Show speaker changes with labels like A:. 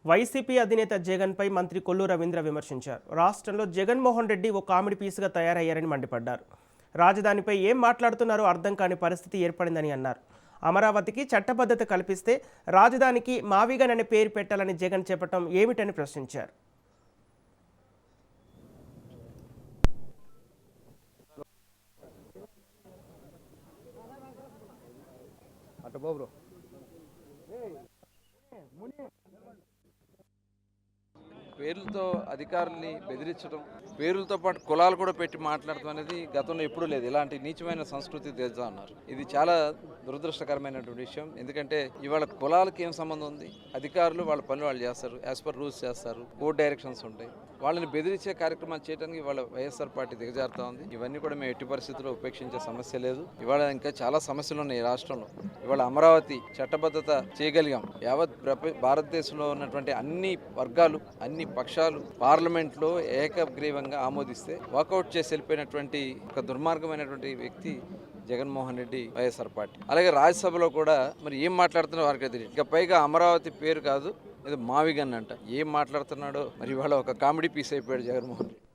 A: YCP అధినేత జగన్పై మంత్రి కొల్లు రవీంద్ర విమర్శించారు. రాష్ట్రంలో జగన్మోహన్ రెడ్డి ఓ కామెడీ పీస్గా తయారయ్యారని మండిపడ్డారు. రాజధానిపై ఏం మాట్లాడుతున్నారో అర్థం కాని పరిస్థితి ఏర్పడిందని అన్నారు. అమరావతికి చట్టబద్ధత కల్పిస్తే రాజధానికి మావిగన్ అనే పేరు పెట్టాలని జగన్ చెప్పటం ఏమిటని ప్రశ్నించారు.
B: పేర్లతో అధికారుల్ని బెదిరించడం, పేర్లతో పాటు కులాలు కూడా పెట్టి మాట్లాడటం అనేది గతంలో ఎప్పుడూ లేదు. ఇలాంటి నీచమైన సంస్కృతి తెలుసా అన్నారు. ఇది చాలా దురదృష్టకరమైనటువంటి విషయం. ఎందుకంటే ఇవాళ కులాలకి ఏం సంబంధం ఉంది? అధికారులు వాళ్ళ పనులు వాళ్ళు చేస్తారు, యాజ్ పర్ రూల్స్ చేస్తారు, కోర్ట్ డైరెక్షన్స్ ఉంటాయి. వాళ్ళని బెదిరించే కార్యక్రమాలు చేయడానికి ఇవాళ వైఎస్ఆర్ పార్టీ దిగజారుతా ఉంది. ఇవన్నీ కూడా మేము ఎట్టి పరిస్థితుల్లో ఉపేక్షించే సమస్య లేదు. ఇవాళ ఇంకా చాలా సమస్యలు ఉన్నాయి ఈ రాష్ట్రంలో. ఇవాళ అమరావతి చట్టబద్ధత చేయగలిగాం. యావత్ భారతదేశంలో ఉన్నటువంటి అన్ని వర్గాలు, అన్ని పక్షాలు పార్లమెంట్లో ఏకగ్రీవంగా ఆమోదిస్తే వాకౌట్ చేసి వెళ్ళిపోయినటువంటి ఒక దుర్మార్గమైనటువంటి వ్యక్తి జగన్మోహన్ రెడ్డి, వైఎస్ఆర్ పార్టీ. అలాగే రాజ్యసభలో కూడా మరి ఏం మాట్లాడుతున్నారో వారికి తెలియదు. ఇక పైగా అమరావతి పేరు కాదు, ఏదో మావిగన్ అంట. ఏం మాట్లాడుతున్నాడో మరి ఇవాళ ఒక కామెడీ పీస్ అయిపోయాడు జగన్మోహన్ రెడ్డి.